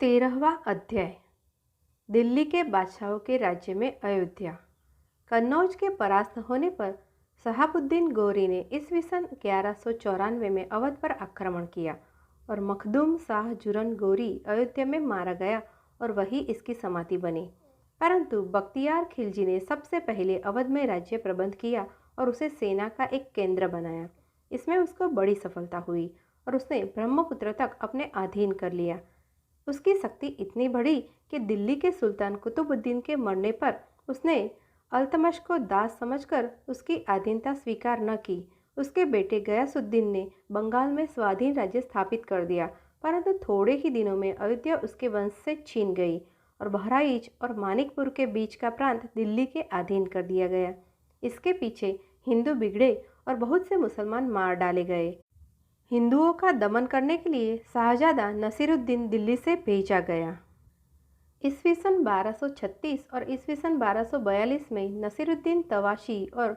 13वां अध्याय। दिल्ली के बादशाहों के राज्य में अयोध्या। कन्नौज के परास्त होने पर शहाबुद्दीन गौरी ने ईस्वी सन 1194 में अवध पर आक्रमण किया और मखदूम शाह जुरन गौरी अयोध्या में मारा गया और वही इसकी समाधि बनी। परंतु बख्तियार खिलजी ने सबसे पहले अवध में राज्य प्रबंध किया और उसे सेना का एक केंद्र बनाया। इसमें उसको बड़ी सफलता हुई और उसने ब्रह्मपुत्र तक अपने अधीन कर लिया। उसकी शक्ति इतनी बढ़ी कि दिल्ली के सुल्तान कुतुबुद्दीन के मरने पर उसने अल्तमश को दास समझकर उसकी अधीनता स्वीकार न की। उसके बेटे गयासुद्दीन ने बंगाल में स्वाधीन राज्य स्थापित कर दिया, परंतु थोड़े ही दिनों में अयोध्या उसके वंश से छीन गई और बहराइच और मानिकपुर के बीच का प्रांत दिल्ली के अधीन कर दिया गया। इसके पीछे हिंदू बिगड़े और बहुत से मुसलमान मार डाले गए। हिंदुओं का दमन करने के लिए शाहजादा नसीरुद्दीन दिल्ली से भेजा गया। ईस्वी सन 1236 और ईस्वी सन 1242 में नसीरुद्दीन तवाशी और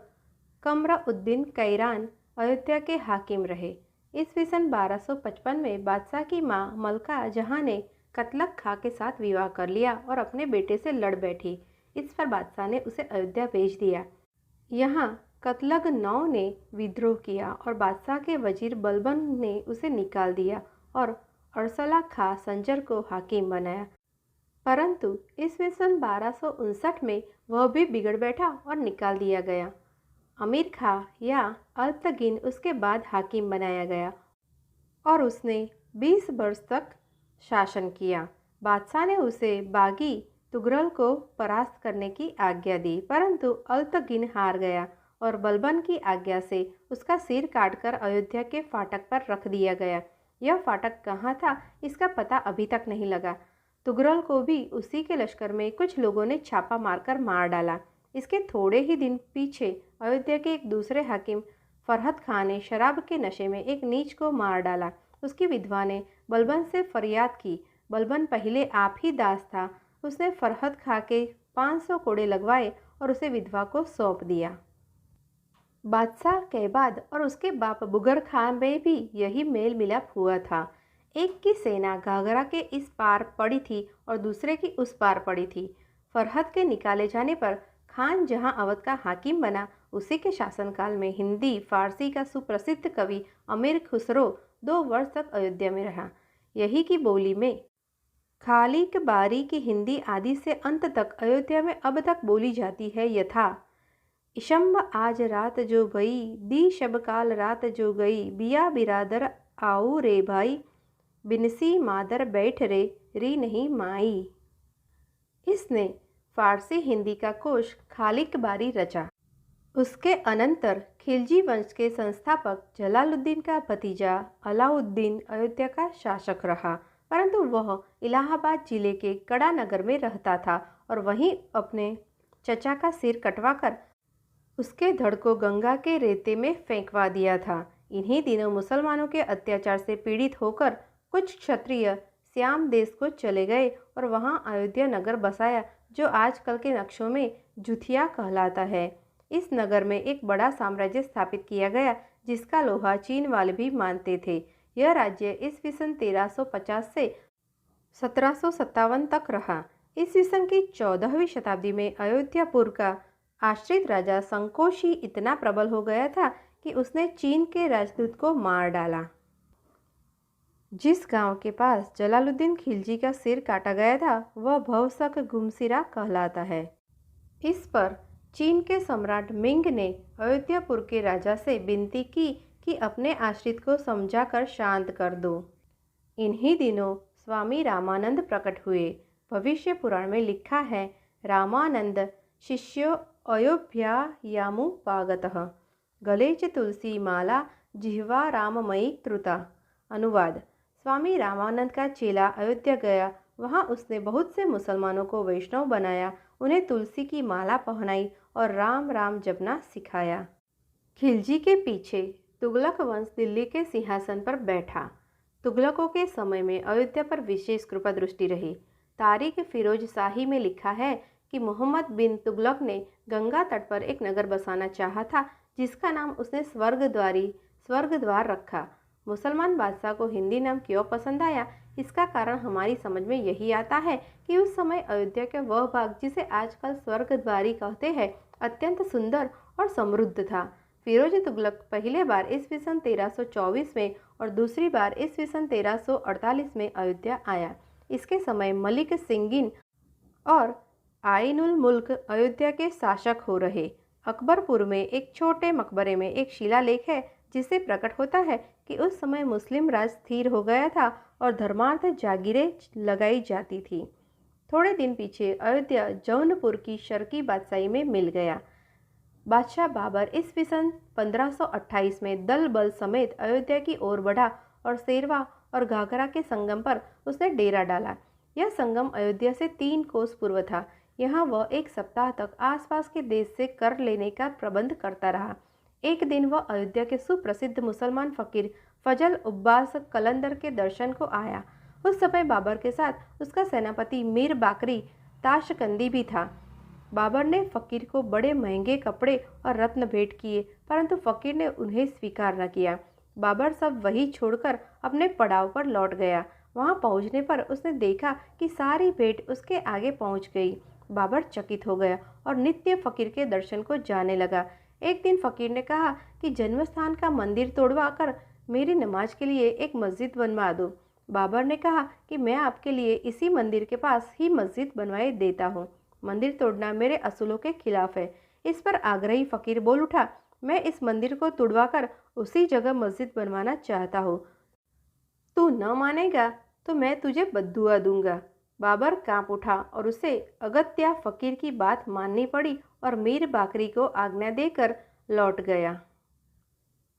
कमराउद्दीन कैरान अयोध्या के हाकिम रहे। ईस्वी सन 1255 में बादशाह की मां मलका जहां ने कतलक खां के साथ विवाह कर लिया और अपने बेटे से लड़ बैठी। इस पर बादशाह ने उसे अयोध्या भेज दिया। यहाँ कतलग नौ ने विद्रोह किया और बादशाह के वजीर बलबन ने उसे निकाल दिया और अरसला खां संजर को हाकिम बनाया। परंतु ईस्वी सन 1259 में वह भी बिगड़ बैठा और निकाल दिया गया। अमीर खां या अल्तगिन उसके बाद हाकिम बनाया गया और उसने 20 वर्ष तक शासन किया। बादशाह ने उसे बागी तुगरल को परास्त करने की आज्ञा दी, परंतु अल्तगिन हार गया और बलबन की आज्ञा से उसका सिर काटकर अयोध्या के फाटक पर रख दिया गया। यह फाटक कहाँ था इसका पता अभी तक नहीं लगा। तुगरल को भी उसी के लश्कर में कुछ लोगों ने छापा मारकर मार डाला। इसके थोड़े ही दिन पीछे अयोध्या के एक दूसरे हाकिम फरहद खान ने शराब के नशे में एक नीच को मार डाला। उसकी विधवा ने बलबन से फरियाद की। बलबन पहले आप ही दास था। उसने फरहद खां के 500 कोड़े लगवाए और उसे विधवा को सौंप दिया। बादशाह कैबाद और उसके बाप बुगर खां में भी यही मेल मिलाप हुआ था। एक की सेना घाघरा के इस पार पड़ी थी और दूसरे की उस पार पड़ी थी। फरहद के निकाले जाने पर खान जहां अवध का हाकिम बना, उसी के शासनकाल में हिंदी फारसी का सुप्रसिद्ध कवि अमीर खुसरो 2 वर्ष तक अयोध्या में रहा। यही की बोली में खालिक बारी की हिंदी आदि से अंत तक अयोध्या में अब तक बोली जाती है, यथा इशंब आज रात जो गई, दी शब काल रात जो गई, बिया बिरादर आओ रे भाई, बिनसी मादर बैठ रे री नहीं माई। इसने फारसी हिंदी का कोश खालिक बारी रचा। उसके अनंतर खिलजी वंश के संस्थापक जलालुद्दीन का भतीजा अलाउद्दीन अयोध्या का शासक रहा, परंतु वह इलाहाबाद जिले के कड़ा नगर में रहता था और वहीं अपने चचा का सिर कटवाकर उसके धड़ को गंगा के रेते में फेंकवा दिया था। इन्हीं दिनों मुसलमानों के अत्याचार से पीड़ित होकर कुछ क्षत्रिय श्याम देश को चले गए और वहां अयोध्या नगर बसाया, जो आजकल के नक्शों में जुथिया कहलाता है। इस नगर में एक बड़ा साम्राज्य स्थापित किया गया, जिसका लोहा चीन वाले भी मानते थे। यह राज्य ईस्वी सन 1350 से 1757 तक रहा। ईस्वी सन की 14वीं शताब्दी में अयोध्यापुर का आश्रित राजा संकोशी इतना प्रबल हो गया था कि उसने चीन के राजदूत को मार डाला। जिस गांव के पास जलालुद्दीन खिलजी का सिर काटा गया था, वह भवसक गुमसिरा कहलाता है। इस पर चीन के सम्राट मिंग ने अयोध्यापुर के राजा से विनती की कि अपने आश्रित को समझाकर शांत कर दो। इन्हीं दिनों स्वामी रामानंद प्रकट हुए। भविष्य पुराण में लिखा है, रामानंद शिष्यो अयोभ्यायामुपागतः, गले च तुलसी माला जिह्वा राममयी कृता। अनुवाद: स्वामी रामानंद का चेला अयोध्या गया। वहां उसने बहुत से मुसलमानों को वैष्णव बनाया, उन्हें तुलसी की माला पहनाई और राम राम जपना सिखाया। खिलजी के पीछे तुगलक वंश दिल्ली के सिंहासन पर बैठा। तुगलकों के समय में अयोध्या पर विशेष कृपा दृष्टि रही। तारीख फिरोज शाही में लिखा है कि मोहम्मद बिन तुगलक ने गंगा तट पर एक नगर बसाना चाहा था, जिसका नाम उसने स्वर्गद्वार रखा। मुसलमान बादशाह को हिंदी नाम क्यों पसंद आया, इसका कारण हमारी समझ में यही आता है कि उस समय अयोध्या का वह भाग जिसे आजकल स्वर्गद्वारी कहते हैं अत्यंत सुंदर और समृद्ध था। फिरोज तुगलक पहले बार ईस्वी सन 1324 में और दूसरी बार ईस्वी सन 1348 में अयोध्या आया। इसके समय मलिक सिंगिन और आइनुल मुल्क अयोध्या के शासक हो रहे। अकबरपुर में एक छोटे मकबरे में एक शिलालेख है जिससे प्रकट होता है कि उस समय मुस्लिम राज स्थिर हो गया था और धर्मार्थ जागीरें लगाई जाती थी। थोड़े दिन पीछे अयोध्या जौनपुर की शर्की बादशाही में मिल गया। बादशाह बाबर ईस्वी सन 1528 में दल बल समेत अयोध्या की ओर बढ़ा और सेरवा और घाघरा के संगम पर उसने डेरा डाला। यह संगम अयोध्या से 3 कोस पूर्व था। यहाँ वह एक सप्ताह तक आसपास के देश से कर लेने का प्रबंध करता रहा। एक दिन वह अयोध्या के सुप्रसिद्ध मुसलमान फकीर फजल उब्बास कलंदर के दर्शन को आया। उस समय बाबर के साथ उसका सेनापति मीर बाकरी ताशकंदी भी था। बाबर ने फकीर को बड़े महंगे कपड़े और रत्न भेंट किए, परंतु फकीर ने उन्हें स्वीकार न किया। बाबर सब वही छोड़कर अपने पड़ाव पर लौट गया। वहां पहुंचने पर उसने देखा कि सारी भेंट उसके आगे पहुंच गई। बाबर चकित हो गया और नित्य फकीर के दर्शन को जाने लगा। एक दिन फकीर ने कहा कि जन्मस्थान का मंदिर तोड़वा कर मेरी नमाज के लिए एक मस्जिद बनवा दो। बाबर ने कहा कि मैं आपके लिए इसी मंदिर के पास ही मस्जिद बनवाए देता हूँ। मंदिर तोड़ना मेरे असूलों के खिलाफ है। इस पर आग्रही फकीर बोल उठा, मैं इस मंदिर को तुड़वा कर उसी जगह मस्जिद बनवाना चाहता हूँ। तू न मानेगा तो मैं तुझे बद्दुआ दूंगा। बाबर कांप उठा और उसे अगत्या फकीर की बात माननी पड़ी और मीर बाकरी को आज्ञा देकर लौट गया।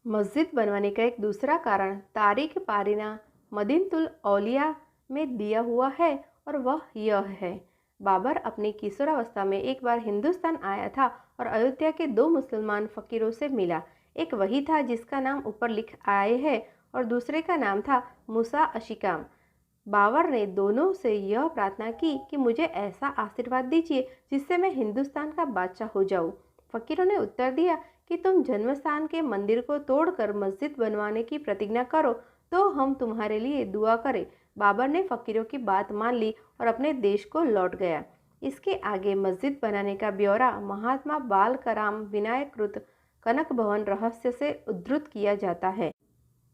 मस्जिद बनवाने का एक दूसरा कारण तारीख पारीना मदीनतुल औलिया में दिया हुआ है और वह यह है। बाबर अपनी किशोरावस्था में एक बार हिंदुस्तान आया था और अयोध्या के 2 मुसलमान फकीरों से मिला। एक वही था जिसका नाम ऊपर लिख आए है और दूसरे का नाम था मूसा अशिकाम। बाबर ने दोनों से यह प्रार्थना की कि मुझे ऐसा आशीर्वाद दीजिए जिससे मैं हिंदुस्तान का बादशाह हो जाऊं। फकीरों ने उत्तर दिया कि तुम जन्मस्थान के मंदिर को तोड़कर मस्जिद बनवाने की प्रतिज्ञा करो तो हम तुम्हारे लिए दुआ करें। बाबर ने फकीरों की बात मान ली और अपने देश को लौट गया। इसके आगे मस्जिद बनाने का ब्यौरा महात्मा बालकराम विनायकृत कनक भवन रहस्य से उद्धृत किया जाता है।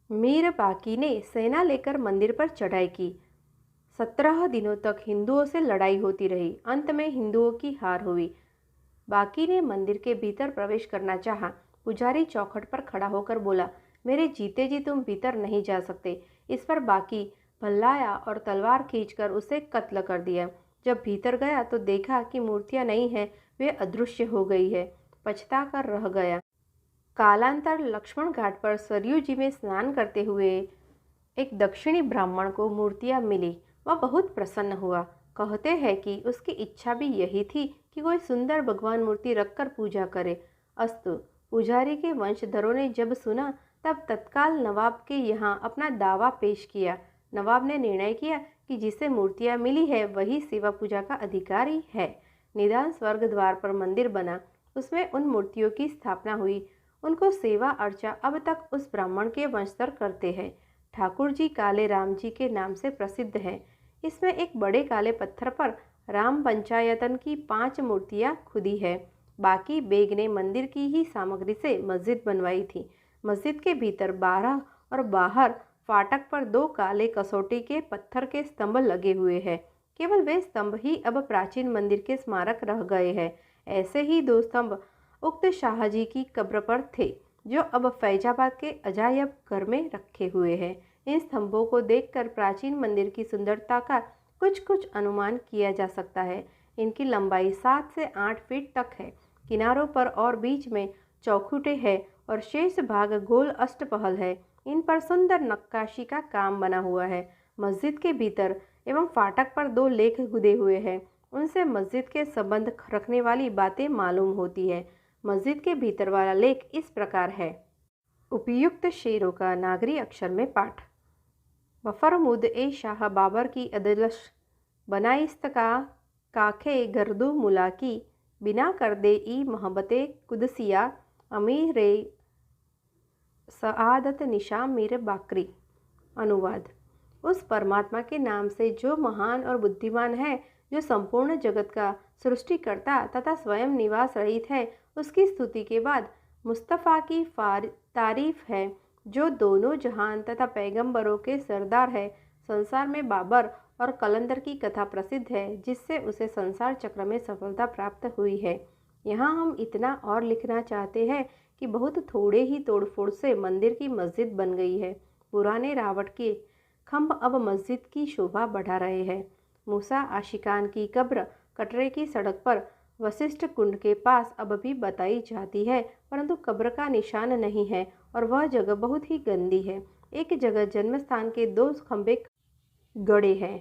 मीर बाकी ने सेना लेकर मंदिर पर चढ़ाई की। 17 दिनों तक हिंदुओं से लड़ाई होती रही। अंत में हिंदुओं की हार हुई। बाकी ने मंदिर के भीतर प्रवेश करना चाहा। पुजारी चौखट पर खड़ा होकर बोला, मेरे जीते जी तुम भीतर नहीं जा सकते। इस पर बाकी भल्लाया और तलवार खींचकर उसे कत्ल कर दिया। जब भीतर गया तो देखा कि मूर्तियां नहीं है, वे अदृश्य हो गई है। पछता कर रह गया। कालांतर लक्ष्मण घाट पर सरयू जी में स्नान करते हुए एक दक्षिणी ब्राह्मण को मूर्तियां मिली। वह बहुत प्रसन्न हुआ। कहते हैं कि उसकी इच्छा भी यही थी कि कोई सुंदर भगवान मूर्ति रखकर पूजा करे। अस्तु, पुजारी के वंशधरों ने जब सुना तब तत्काल नवाब के यहाँ अपना दावा पेश किया। नवाब ने निर्णय किया कि जिसे मूर्तियां मिली है वही सेवा पूजा का अधिकारी है। निदान स्वर्ग द्वार पर मंदिर बना, उसमें उन मूर्तियों की स्थापना हुई। उनको सेवा अर्चा अब तक उस ब्राह्मण के वंशधर करते हैं। ठाकुर जी काले राम जी के नाम से प्रसिद्ध हैं। इसमें एक बड़े काले पत्थर पर राम पंचायतन की 5 मूर्तियां खुदी है। बाकी बेग ने मंदिर की ही सामग्री से मस्जिद बनवाई थी। मस्जिद के भीतर 12 और बाहर फाटक पर 2 काले कसौटी के पत्थर के स्तंभ लगे हुए हैं। केवल वे स्तंभ ही अब प्राचीन मंदिर के स्मारक रह गए हैं। ऐसे ही 2 स्तंभ उक्त शाहजी की कब्र पर थे, जो अब फैजाबाद के अजायब घर में रखे हुए हैं। इन स्तंभों को देखकर प्राचीन मंदिर की सुंदरता का कुछ अनुमान किया जा सकता है। इनकी लंबाई 7 से 8 फीट तक है। किनारों पर और बीच में चौखुटे हैं और शेष भाग गोल अष्टपहल है। इन पर सुंदर नक्काशी का काम बना हुआ है। मस्जिद के भीतर एवं फाटक पर 2 लेख गुदे हुए हैं। उनसे मस्जिद के संबंध रखने वाली बातें मालूम होती है। मस्जिद के भीतर वाला लेख इस प्रकार है। उपयुक्त शेरों का नागरी अक्षर में पाठ। बफरमुद ए शाह बाबर की अदलश बनाइस्त का काखे गर्दू मुला की बिना कर दे ई मोहब्बते कुदसिया अमीर सआदत निशा मीर बाकरी। अनुवाद। उस परमात्मा के नाम से जो महान और बुद्धिमान है, जो संपूर्ण जगत का सृष्टिकर्ता तथा स्वयं निवास रहित है, उसकी स्तुति के बाद मुस्तफ़ा की तारीफ है, जो दोनों जहान तथा पैगंबरों के सरदार है। संसार में बाबर और कलंदर की कथा प्रसिद्ध है, जिससे उसे संसार चक्र में सफलता प्राप्त हुई है। यहाँ हम इतना और लिखना चाहते हैं कि बहुत थोड़े ही तोड़फोड़ से मंदिर की मस्जिद बन गई है। पुराने रावट के खम्भ अब मस्जिद की शोभा बढ़ा रहे हैं। मूसा आशिकान की कब्र कटरे की सड़क पर वशिष्ठ कुंड के पास अब भी बताई जाती है, परंतु कब्र का निशान नहीं है और वह जगह बहुत ही गंदी है। एक जगह जन्म स्थान के 2 खंभे गड़े हैं।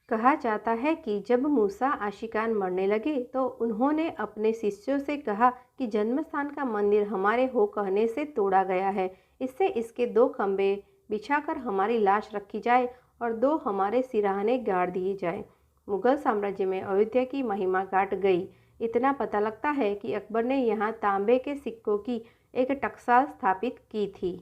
कहा जाता है कि जब मूसा आशिकान मरने लगे तो उन्होंने अपने शिष्यों से कहा कि जन्मस्थान का मंदिर हमारे हो कहने से तोड़ा गया है, इससे इसके 2 खंभे बिछाकर हमारी लाश रखी जाए और 2 हमारे सिरहाने गाड़ दिए जाए। मुगल साम्राज्य में अयोध्या की महिमा घट गई। इतना पता लगता है कि अकबर ने यहाँ तांबे के सिक्कों की एक टकसाल स्थापित की थी।